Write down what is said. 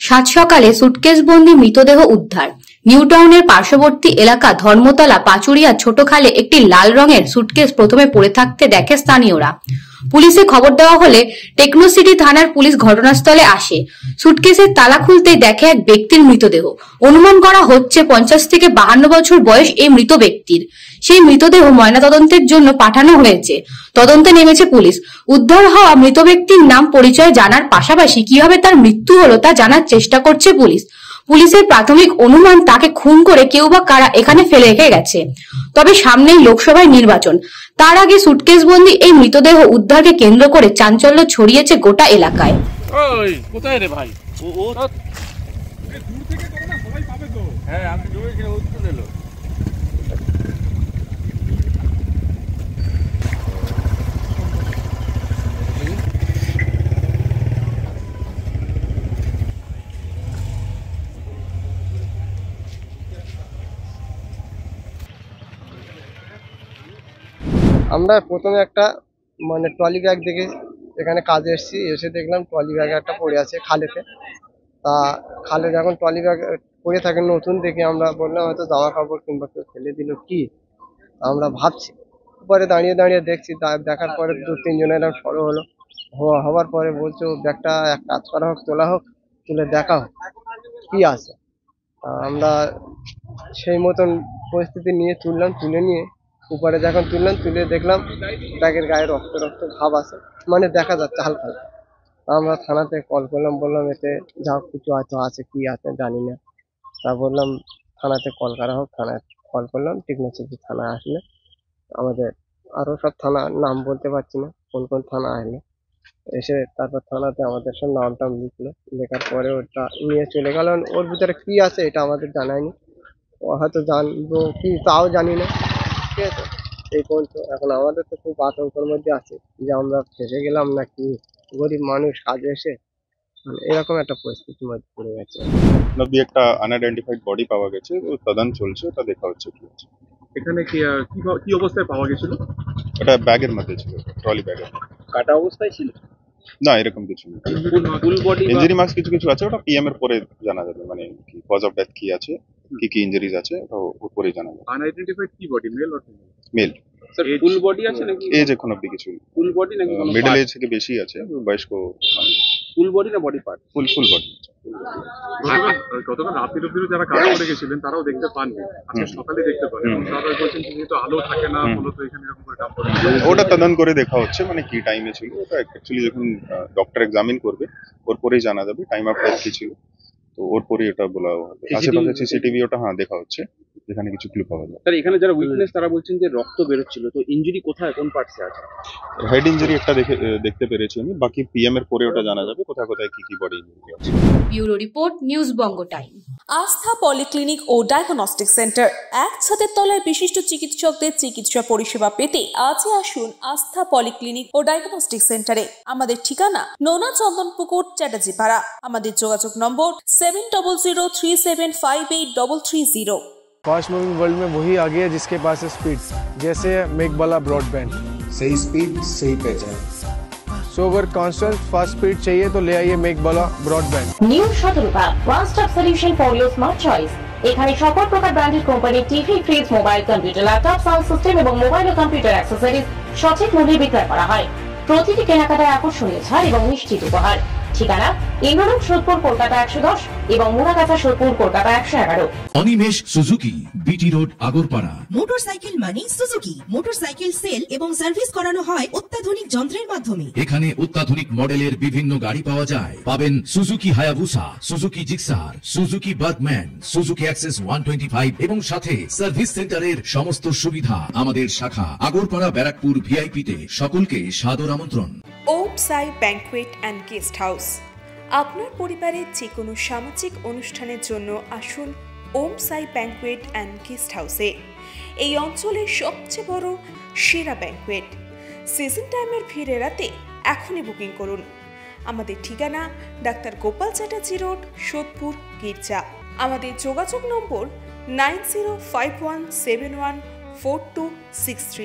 সাত সকালে সুটকেসবন্দি মৃতদেহ উদ্ধার। নিউটাউনের পার্শ্ববর্তী এলাকা ধর্মতলা পাচুরিয়া ছোট খালে একটি লাল রঙের সুটকেস প্রথমে পড়ে থাকতে দেখে স্থানীয়রা। পুলিশে খবর দেওয়া হলে টেকনোসিটি থানার পুলিশ ঘটনাস্থলে আসে। সুটকেসের তালা খুলতেই দেখে এক ব্যক্তির মৃতদেহ। অনুমান করা হচ্ছে 50 থেকে 52 বছর বয়স এই মৃত ব্যক্তির। সেই মৃতদেহ ময়নাতদন্তের জন্য পাঠানো হয়েছে। তদন্তে নেমেছে পুলিশ। উদ্ধার হওয়া মৃত ব্যক্তির নাম পরিচয় জানার পাশাপাশি কিভাবে তার মৃত্যু হলো তা জানার চেষ্টা করছে পুলিশ। পুলিশের প্রাথমিক অনুমান তাকে খুন করে কেউ বা কারা এখানে ফেলে রেখে গেছে। তবে সামনেই লোকসভায় নির্বাচন, তার আগে সুটকেসবন্দি এই মৃতদেহ উদ্ধারকে কেন্দ্র করে চাঞ্চল্য ছড়িয়েছে গোটা এলাকায়। কোথায় রে ভাই? আমরা প্রথমে একটা ট্রলি ব্যাগ দেখে এখানে কাজে এসেছি, এসে দেখলাম ট্রলি ব্যাগ একটা পড়ে আছে খালেতে। তা খালে যখন ট্রলি ব্যাগ পড়ে থাকে নতুন দেখে আমরা বললাম হয়তো জামা কাপড় কিংবা কেউ ফেলে দিল কি, আমরা ভাবছি। পরে দাঁড়িয়ে দাঁড়িয়ে দেখছি, দেখার পরে 2-3 জনের সরো হলো। হওয়ার পরে বলছো ব্যাগটা এক কাজ করা হোক, তোলা হোক, তুলে দেখা হোক কি আছে। আমরা সেই মতন পরিস্থিতি নিয়ে তুললাম, তুলে নিয়ে উপরে যখন তুলে দেখলাম ব্যাগের গায়ে রক্ত ভাব আছে, দেখা যাচ্ছে হালকা হালকা। আমরা থানাতে কল করলাম, বললাম এতে যা কিছু হয়তো আছে, কি আছে জানি না। তা বললাম থানাতে কল করা হোক। থানায় কল করলাম, টেকনোসিটি থানা আসলে আমাদের আরো সব থানা নাম বলতে পারছি না কোন কোন থানা আসলে এসে তারপর থানাতে আমাদের সব নামটাম লিখলো। লেখার পরে ওটা নিয়ে চলে গেল। ওর ভিতরে কি আছে এটা আমাদের জানায়নি, ও হয়তো জানবো কি তাও জানি না। ঠিক আছে, এই পর্যন্ত। এখন আমাদের তো খুব আতঙ্কের মধ্যে আছে যে আমরা ফেসে গেলাম নাকি, গরিব মানুষ কাজে এসে এরকম একটা পরিস্থিতির মধ্যে পড়ে গেছে। নদী একটা আনআইডেন্টিফাইড বডি পাওয়া গেছে, তদন্ত চলছে, ওটা দেখা হচ্ছে কি আছে। এখানে কি অবস্থায় পাওয়া গেছিল? এটা ব্যাগের মধ্যে ছিল, ট্রলি ব্যাগের। কাটা অবস্থায় ছিল না, এরকম কিছু না। ফুল বডি ইনজুরি মার্কস কিছু কিছু আছে, ওটা পিএম এর পরে জানা যাবে, কি কজ অফ ডেথ কি আছে, কি ইনজুরিজ আছে, ওটা ওর পরে জানা যাবে। আনআইডেন্টিফাইড কি body, male or female? Male. Sir full body আছে নাকি? এজ এখন অবধি কিছু ফুল বডি নাকি কোনো মিডল এজ থেকে বেশি আছে, বয়স্ক ফুল বডি না বডি পার্ট? Full body. গতকাল রাতের অবধি যারা কাজ করে গেছিলেন তারাও দেখতে পাননি, আজকে সকালে দেখতে পান। তারা বলছেন যেহেতু আলো থাকে না, মূলত এখানে এরকম করে কাজ করে। ওটা তদন্ত করে দেখা হচ্ছে, কি টাইমে ছিল ওটা। অ্যাকচুয়ালি যখন ডক্টর এক্সামিন করবে ওর পরেই জানা যাবে টাইম অফ ডেথ কি ছিল। তো ওর পরে এটা বলা হবে। আশেপাশে সিসিটিভি ওটা দেখা হচ্ছে, যেখানে কিছু ক্লু পাওয়া যায়। স্যার এখানে যারা উইটনেস তারা বলছেন যে রক্ত বেরোচ্ছিল, তো ইনজুরি কোথায়, কোন পার্টসে আছে? হেড ইনজুরি একটা দেখতে পেরেছি আমি, বাকি পিএম এর পরে ওটা জানা যাবে কোথায় কোথায় কি বডি ইনজুরি আছে। ব্যুরো রিপোর্ট, নিউজ বঙ্গ টাইম। আস্থা পলিক্লিনিক ও ডায়াগনস্টিক সেন্টার, এক ছাদের তলায় বিশিষ্ট চিকিৎসকদের চিকিৎসা পরিষেবা পেতে আজই আসুন আস্থা পলিক্লিনিক ও ডায়াগনস্টিক সেন্টারে। আমাদের ঠিকানা নোনা চন্দনপুকুর, চ্যাটার্জিপাড়া। আমাদের যোগাযোগ নম্বর 7003758330। फास्ट मूविंग वर्ल्ड में वही आगे है जिसके पास है स्पीड, जैसे मेघबाला ब्रॉडबैंड। सही स्पीड सही पहचान। सो अगर कांस्टेंट फास्ट स्पीड चाहिए तो ले आइए Meghbala broadband. New Shatarupa one stop solution for your smart choice. এখানে সকল প্রকার ব্র্যান্ডেড কোম্পানির TV, fridge, mobile, computer, laptop, sound system এবং মোবাইল ও কম্পিউটার অ্যাক্সেসরিজ সঠিক মূল্যে বিক্রয় করা হয়। প্রতিটি কেনাকাটায় আকর্ষণীয় ছাড় এবং নিশ্চিত উপহার। ঠিকানা ইন্দ্রলোক, সোদপুর, কলকাতা 110 এবং Muragachha, Sodepur, Kolkata 111। Animesh Suzuki, BT road, Agarpara. Motorcycle মানে সুজুকি। মোটরসাইকেল সেল এবং সার্ভিস করানো হয় অত্যাধুনিক যন্ত্রের মাধ্যমে। এখানে অত্যাধুনিক মডেলের বিভিন্ন গাড়ি পাওয়া যায়। পাবেন Suzuki Hayabusa, Suzuki Gixxer, Suzuki Bergman, Suzuki access 125 এবং সাথে সার্ভিস সেন্টারের সমস্ত সুবিধা। আমাদের শাখা আগরপাড়া, ব্যারাকপুর ভিআইপি তে। সকলকে সাদর আমন্ত্রণ। ওম সাই ব্যাংকুয়েট অ্যান্ড গেস্ট হাউস। আপনার পরিবারের যে কোনো সামাজিক অনুষ্ঠানের জন্য আসুন ওম সাই ব্যাংকুয়েট অ্যান্ড গেস্ট হাউসে। এই অঞ্চলের সবচেয়ে বড় সেরা ব্যাংকুয়েট। সিজন টাইমের ভিড় এড়াতে এখনই বুকিং করুন। আমাদের ঠিকানা ডাক্তার গোপাল চ্যাটার্জি রোড, সোদপুর, গির্জা। আমাদের যোগাযোগ নম্বর 9051714263।